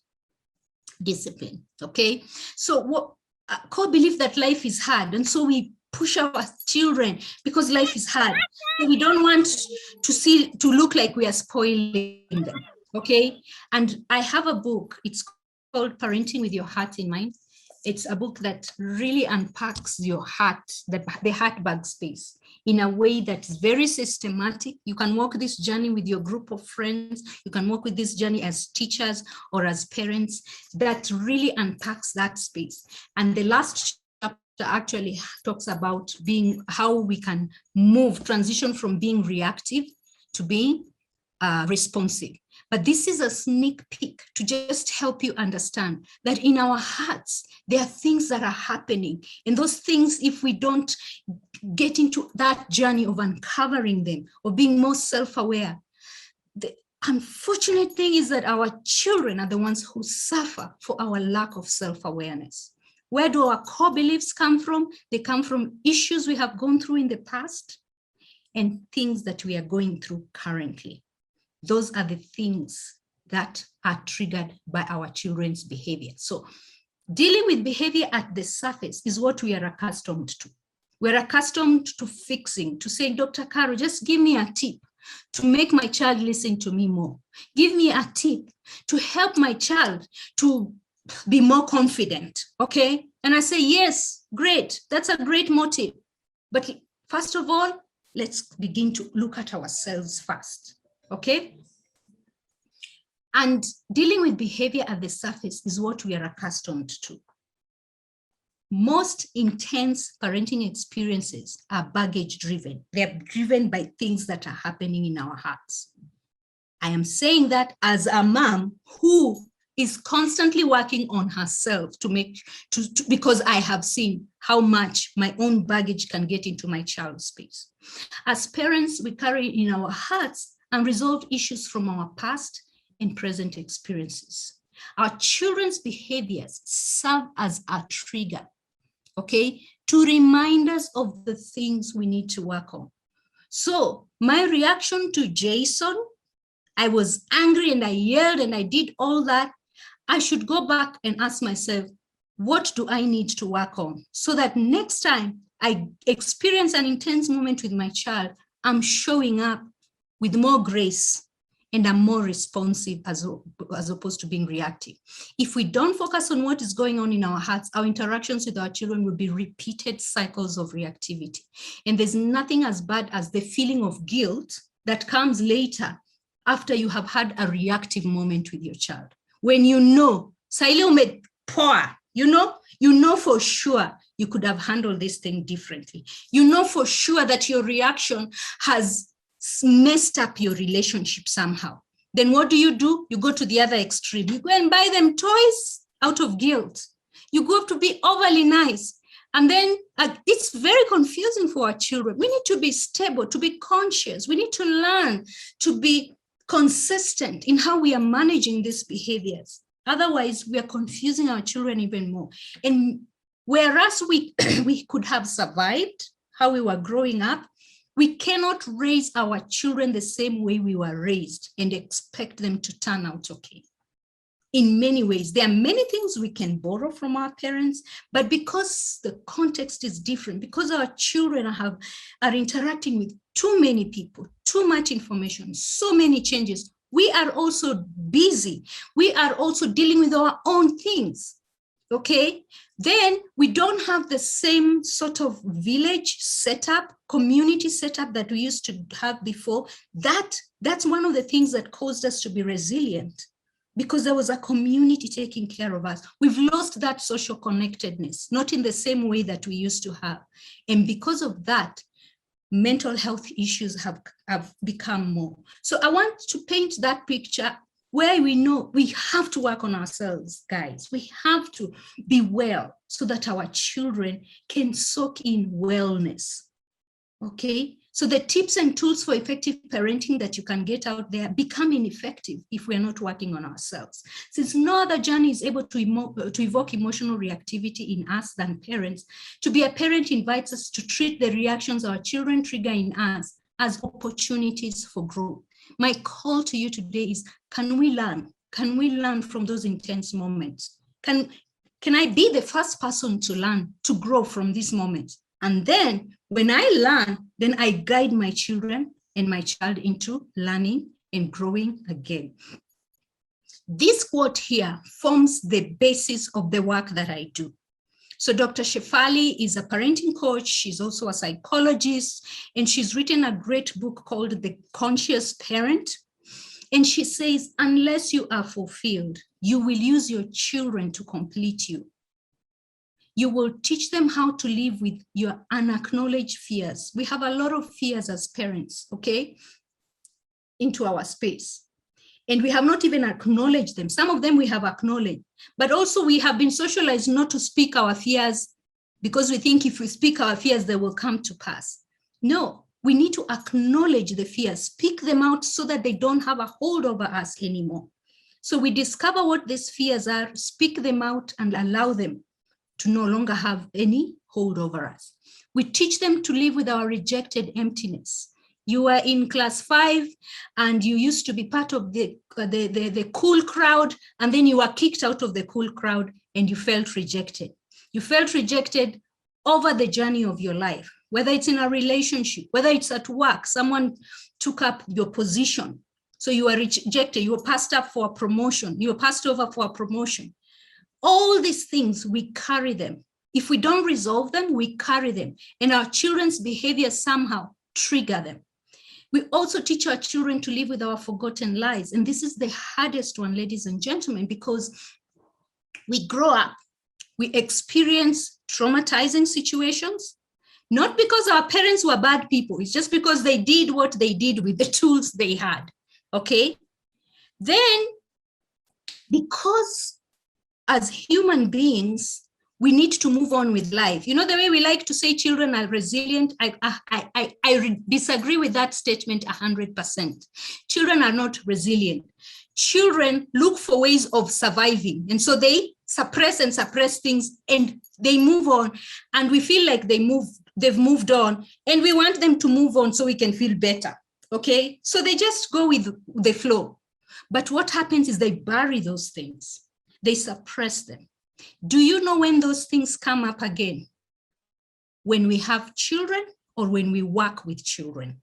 discipline, okay? So what core belief that life is hard, and so we push our children because life is hard. So we don't want to look like we are spoiling them, okay? And I have a book, it's called Parenting with Your Heart in Mind. It's a book that really unpacks your heart, the heart bag space, in a way that is very systematic. You can walk this journey with your group of friends. You can walk with this journey as teachers or as parents. That really unpacks that space. And the last chapter actually talks about how we can transition from being reactive to being responsive. But this is a sneak peek to just help you understand that in our hearts, there are things that are happening. And those things, if we don't get into that journey of uncovering them, or being more self-aware, the unfortunate thing is that our children are the ones who suffer for our lack of self-awareness. Where do our core beliefs come from? They come from issues we have gone through in the past and things that we are going through currently. Those are the things that are triggered by our children's behavior. So dealing with behavior at the surface is what we are accustomed to. We're accustomed to fixing, to saying, Dr. Caro, just give me a tip to make my child listen to me more. Give me a tip to help my child to be more confident, okay? And I say, yes, great, that's a great motive. But first of all, let's begin to look at ourselves first. Okay? And dealing with behavior at the surface is what we are accustomed to. Most intense parenting experiences are baggage driven. They're driven by things that are happening in our hearts. I am saying that as a mom who is constantly working on herself because I have seen how much my own baggage can get into my child's space. As parents, we carry in our hearts unresolved issues from our past and present experiences. Our children's behaviors serve as a trigger, okay, to remind us of the things we need to work on. So my reaction to Jason, I was angry and I yelled and I did all that. I should go back and ask myself, what do I need to work on so that next time I experience an intense moment with my child, I'm showing up with more grace and I'm more responsive as opposed to being reactive. If we don't focus on what is going on in our hearts, our interactions with our children will be repeated cycles of reactivity. And there's nothing as bad as the feeling of guilt that comes later after you have had a reactive moment with your child. When you know, you know for sure you could have handled this thing differently. You know for sure that your reaction has messed up your relationship somehow. Then what do? You go to the other extreme. You go and buy them toys out of guilt. You go to be overly nice. And then it's very confusing for our children. We need to be stable, to be conscious. We need to learn to be consistent in how we are managing these behaviors. Otherwise, we are confusing our children even more. And whereas we could have survived how we were growing up, we cannot raise our children the same way we were raised and expect them to turn out okay. In many ways, there are many things we can borrow from our parents, but because the context is different, because our children are interacting with too many people, too much information, so many changes. We are also busy. We are also dealing with our own things. Okay, then we don't have the same sort of village setup, community setup that we used to have before. That's one of the things that caused us to be resilient, because there was a community taking care of us. We've lost that social connectedness, not in the same way that we used to have. And because of that, mental health issues have become more. So I want to paint that picture where we know we have to work on ourselves, guys. We have to be well so that our children can soak in wellness, okay? So the tips and tools for effective parenting that you can get out there become ineffective if we're not working on ourselves. Since no other journey is able to evoke emotional reactivity in us than parents, to be a parent invites us to treat the reactions our children trigger in us as opportunities for growth. My call to you today is, can we learn? Can we learn from those intense moments? Can I be the first person to learn, to grow from these moments? And then when I learn, then I guide my children and my child into learning and growing again. This quote here forms the basis of the work that I do. So Dr. Shefali is a parenting coach. She's also a psychologist, and she's written a great book called The Conscious Parent. And she says, unless you are fulfilled, you will use your children to complete you. You will teach them how to live with your unacknowledged fears. We have a lot of fears as parents, okay, into our space. And we have not even acknowledged them. Some of them we have acknowledged, but also we have been socialized not to speak our fears because we think if we speak our fears, they will come to pass. No, we need to acknowledge the fears, speak them out so that they don't have a hold over us anymore. So we discover what these fears are, speak them out, and allow them to no longer have any hold over us. We teach them to live with our rejected emptiness. You were in class 5 and you used to be part of the cool crowd, and then you were kicked out of the cool crowd and you felt rejected. You felt rejected over the journey of your life, whether it's in a relationship, whether it's at work, someone took up your position. So you were rejected, you were passed up for a promotion, you were passed over for a promotion. All these things, we carry them. If we don't resolve them, we carry them. And our children's behavior somehow trigger them. We also teach our children to live with our forgotten lies. And this is the hardest one, ladies and gentlemen, because we grow up, we experience traumatizing situations, not because our parents were bad people. It's just because they did what they did with the tools they had, okay? Then, because as human beings, we need to move on with life. You know, the way we like to say children are resilient, I disagree with that statement 100%. Children are not resilient. Children look for ways of surviving. And so they suppress things and they move on. And we feel like they've moved on, and we want them to move on so we can feel better, okay? So they just go with the flow. But what happens is they bury those things. They suppress them. Do you know when those things come up again? When we have children or when we work with children.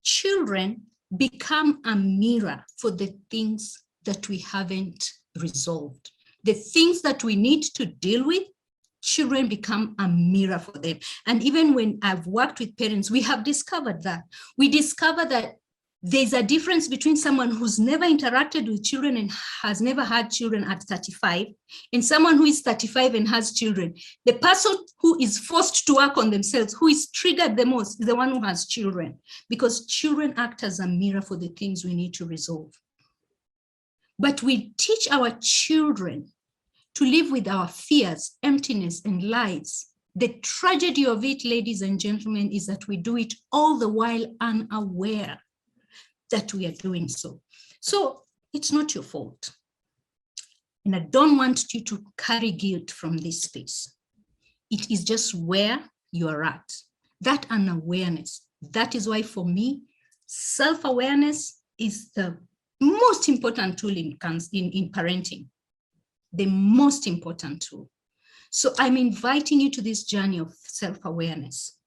Children become a mirror for the things that we haven't resolved. The things that we need to deal with, children become a mirror for them. And even when I've worked with parents, we have discovered that. We discover that there's a difference between someone who's never interacted with children and has never had children at 35 and someone who is 35 and has children. The person who is forced to work on themselves, who is triggered the most, is the one who has children, because children act as a mirror for the things we need to resolve. But we teach our children to live with our fears, emptiness, and lies. The tragedy of it, ladies and gentlemen, is that we do it all the while unaware that we are doing so. So it's not your fault. And I don't want you to carry guilt from this space. It is just where you are at. That unawareness. That is why for me, self-awareness is the most important tool in parenting. The most important tool. So I'm inviting you to this journey of self-awareness.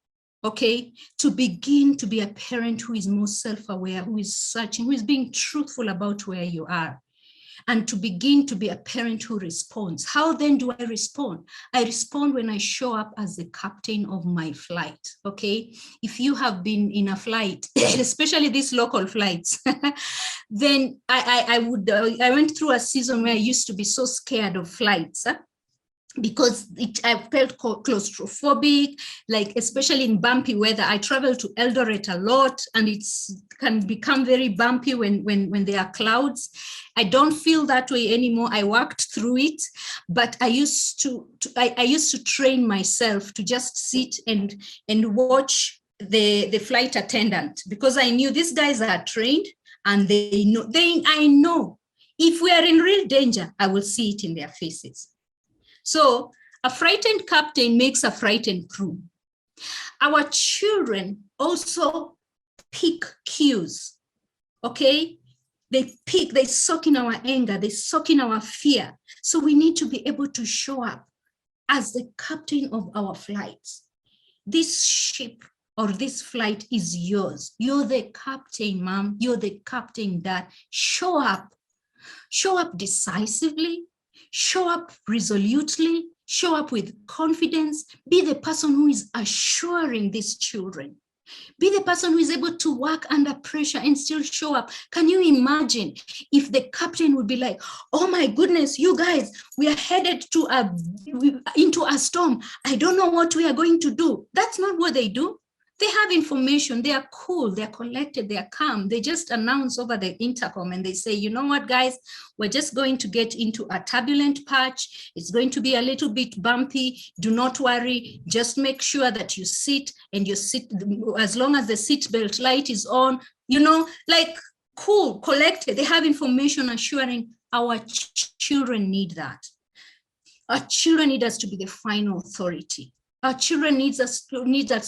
okay, to begin to be a parent who is more self-aware, who is searching, who is being truthful about where you are, and to begin to be a parent who responds. How then do I respond? I respond when I show up as the captain of my flight, okay? If you have been in a flight, especially these local flights, then I went through a season where I used to be so scared of flights, because I felt claustrophobic, like especially in bumpy weather. I travel to Eldoret a lot, and it can become very bumpy when there are clouds. I don't feel that way anymore. I worked through it, but I used to train myself to just sit and watch the flight attendant, because I knew these guys are trained and I know if we are in real danger, I will see it in their faces. So a frightened captain makes a frightened crew. Our children also pick cues, okay? They soak in our anger, they soak in our fear. So we need to be able to show up as the captain of our flights. This ship or this flight is yours. You're the captain, mom. You're the captain, dad. Show up. Show up decisively. Show up resolutely, show up with confidence, be the person who is assuring these children, be the person who is able to work under pressure and still show up. Can you imagine if the captain would be like, oh my goodness, you guys, we are headed into a storm. I don't know what we are going to do. That's not what they do. They have information, they are cool, they're collected, they are calm. They just announce over the intercom and they say, you know what, guys, we're just going to get into a turbulent patch. It's going to be a little bit bumpy. Do not worry. Just make sure that you sit, and you sit as long as the seatbelt light is on, you know, like cool, collected. They have information assuring. Our children need that. Our children need us to be the final authority. Our children need us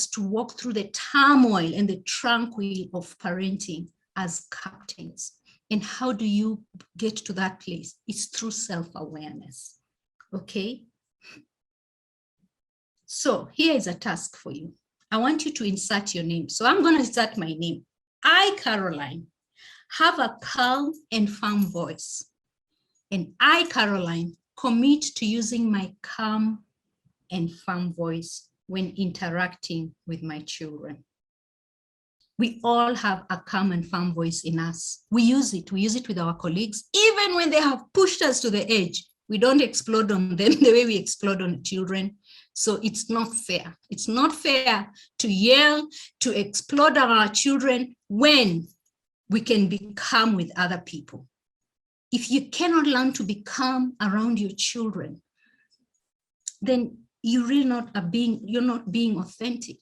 to walk through the turmoil and the tranquil of parenting as captains. And how do you get to that place? It's through self-awareness, okay? So here is a task for you. I want you to insert your name. So I'm going to insert my name. I, Caroline, have a calm and firm voice. And I, Caroline, commit to using my calm and firm voice when interacting with my children. We all have a calm and firm voice in us. We use it with our colleagues. Even when they have pushed us to the edge, we don't explode on them the way we explode on children. So it's not fair. It's not fair to yell, to explode on our children when we can be calm with other people. If you cannot learn to be calm around your children, then you're not being authentic.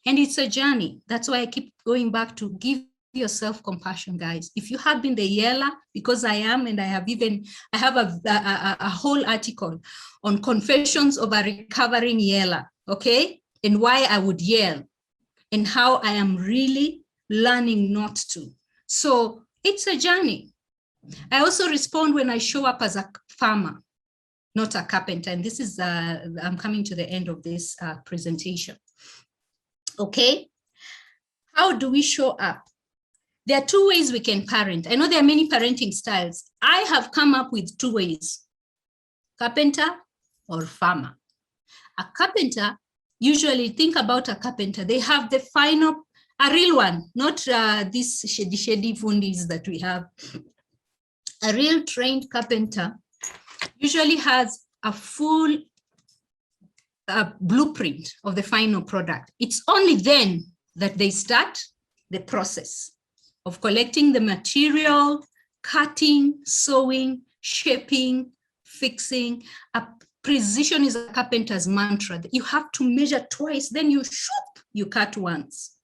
And it's a journey. That's why I keep going back to give yourself compassion, guys. If you have been the yeller, because I am, and I have a whole article on confessions of a recovering yeller, okay? And why I would yell and how I am really learning not to. So it's a journey. I also respond when I show up as a farmer, not a carpenter. And this is, I'm coming to the end of this presentation. Okay, how do we show up? There are two ways we can parent. I know there are many parenting styles. I have come up with two ways: carpenter or farmer. A carpenter, usually think about a carpenter, they have the final, a real one, not these shady fundis that we have. A real trained carpenter usually has a full blueprint of the final product. It's only then that they start the process of collecting the material, cutting, sewing, shaping, fixing. A precision is a carpenter's mantra. You have to measure twice, then you cut once.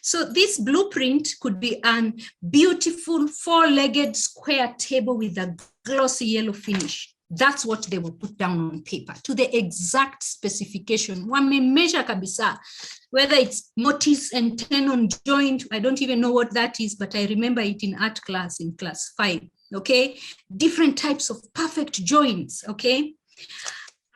So this blueprint could be a beautiful four-legged square table with a glossy yellow finish. That's what they will put down on paper to the exact specification. One may measure kabisa, whether it's mortise and tenon joint. I don't even know what that is, but I remember it in art class in class 5, okay? Different types of perfect joints, okay?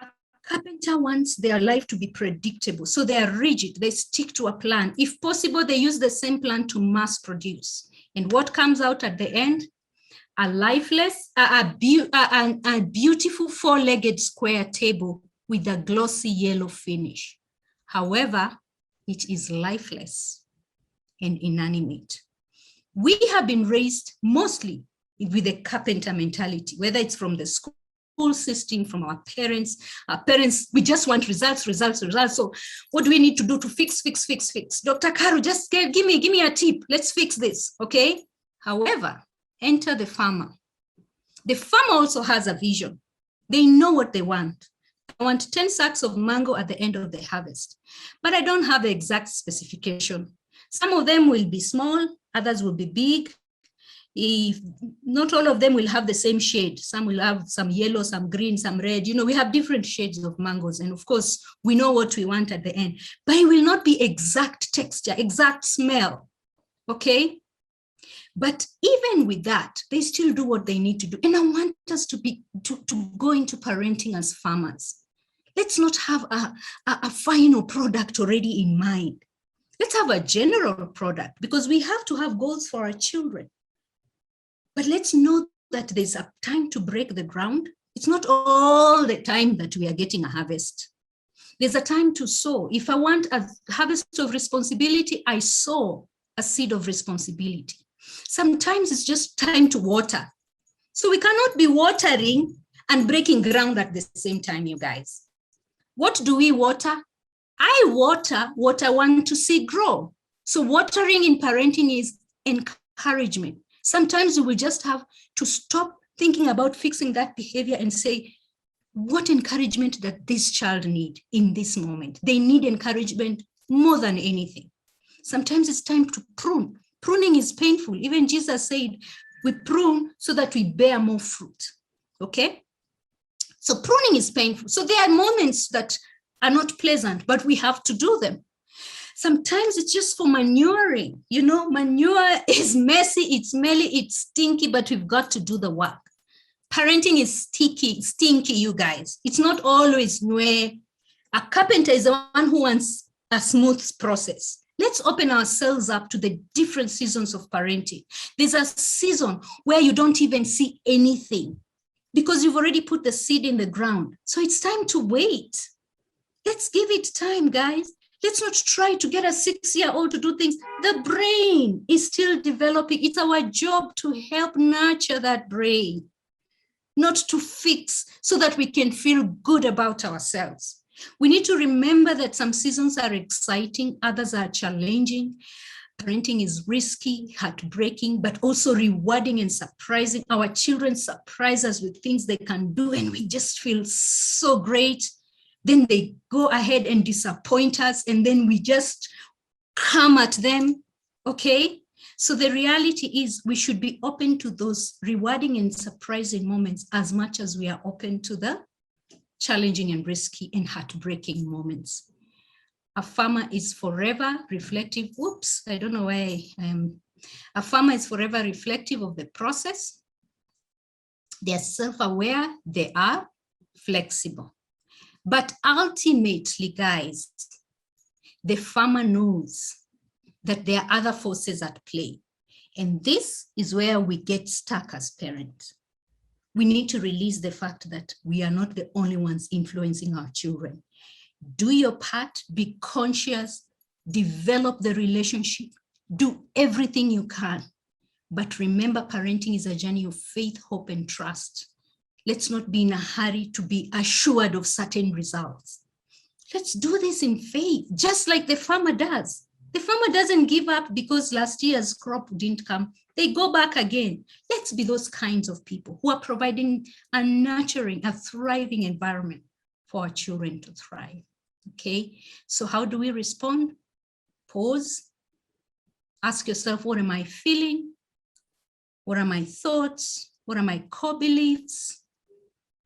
A Carpenter wants their life to be predictable. So they are rigid. They stick to a plan. If possible, they use the same plan to mass produce. And what comes out at the end? A lifeless, a beautiful four-legged square table with a glossy yellow finish. However, it is lifeless and inanimate. We have been raised mostly with a carpenter mentality, whether it's from the school system, from our parents. Our parents, we just want results. So what do we need to do to fix? Dr. Karu, just give me a tip. Let's fix this, okay? However, enter the farmer. The farmer also has a vision. They know what they want. I want 10 sacks of mango at the end of the harvest, but I don't have the exact specification. Some of them will be small, others will be big. If not all of them will have the same shade. Some will have some yellow, some green, some red. You know, we have different shades of mangoes. And of course, we know what we want at the end, but it will not be exact texture, exact smell, okay? But even with that, they still do what they need to do. And I want us to go into parenting as farmers. Let's not have a final product already in mind. Let's have a general product, because we have to have goals for our children. But let's know that there's a time to break the ground. It's not all the time that we are getting a harvest. There's a time to sow. If I want a harvest of responsibility, I sow a seed of responsibility. Sometimes it's just time to water. So we cannot be watering and breaking ground at the same time, you guys. What do we water? I water what I want to see grow. So watering in parenting is encouragement. Sometimes we will just have to stop thinking about fixing that behavior and say, what encouragement does this child need in this moment? They need encouragement more than anything. Sometimes it's time to prune. Pruning is painful. Even Jesus said, we prune so that we bear more fruit, okay? So pruning is painful. So there are moments that are not pleasant, but we have to do them. Sometimes it's just for manuring. You know, manure is messy, it's smelly, it's stinky, but we've got to do the work. Parenting is stinky, you guys. It's not always where a carpenter is the one who wants a smooth process. Let's open ourselves up to the different seasons of parenting. There's a season where you don't even see anything because you've already put the seed in the ground. So it's time to wait. Let's give it time, guys. Let's not try to get a 6-year-old to do things. The brain is still developing. It's our job to help nurture that brain, not to fix so that we can feel good about ourselves. We need to remember that some seasons are exciting, others are challenging. Parenting is risky, heartbreaking, but also rewarding and surprising. Our children surprise us with things they can do, and we just feel so great. Then they go ahead and disappoint us, and then we just come at them, okay? So the reality is we should be open to those rewarding and surprising moments as much as we are open to the challenging and risky and heartbreaking moments. A farmer is forever reflective. Whoops, I don't know why I am. A farmer is forever reflective of the process. They are self-aware, they are flexible. But ultimately, guys, the farmer knows that there are other forces at play. And this is where we get stuck as parents. We need to release the fact that we are not the only ones influencing our children. Do your part, be conscious, develop the relationship, do everything you can. But remember, parenting is a journey of faith, hope, and trust. Let's not be in a hurry to be assured of certain results. Let's do this in faith, just like the farmer does. The farmer doesn't give up because last year's crop didn't come. They go back again. Let's be those kinds of people who are providing a nurturing, a thriving environment for our children to thrive. Okay, so how do we respond? Pause. Ask yourself, what am I feeling? What are my thoughts? What are my core beliefs?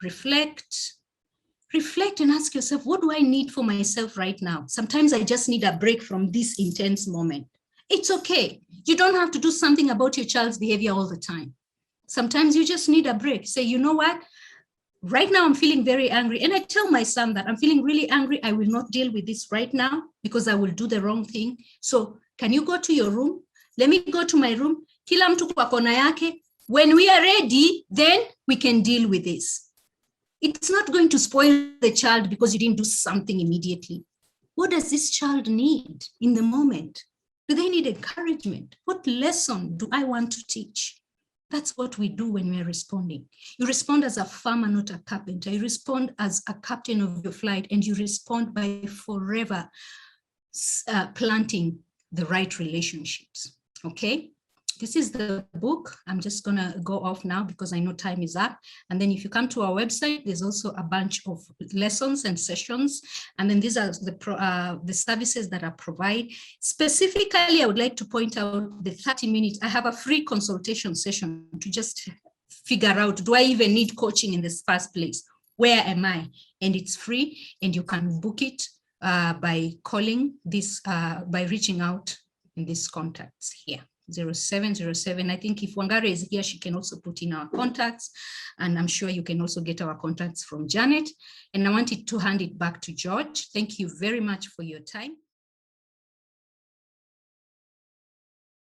Reflect and ask yourself, what do I need for myself right now? Sometimes I just need a break from this intense moment. It's okay. You don't have to do something about your child's behavior all the time. Sometimes you just need a break. Say, you know what? right now I'm feeling very angry. And I tell my son that I'm feeling really angry. I will not deal with this right now because I will do the wrong thing. So can you go to your room? Let me go to my room. Kila mtu kwa kona yake. When we are ready, then we can deal with this. It's not going to spoil the child because you didn't do something immediately. What does this child need in the moment? Do they need encouragement? What lesson do I want to teach? That's what we do when we are responding. You respond as a farmer, not a carpenter. You respond as a captain of your flight, and you respond by forever planting the right relationships. Okay? This is the book. I'm just going to go off now because I know time is up. And then if you come to our website, there's also a bunch of lessons and sessions. And then these are the services that I provide. Specifically, I would like to point out the 30 minutes. I have a free consultation session to just figure out, do I even need coaching in this first place? Where am I? And it's free, and you can book it by calling this, by reaching out in these contacts here. 0707. I think if Wangare is here, she can also put in our contacts, and I'm sure you can also get our contacts from Janet. And I wanted to hand it back to George. Thank you very much for your time.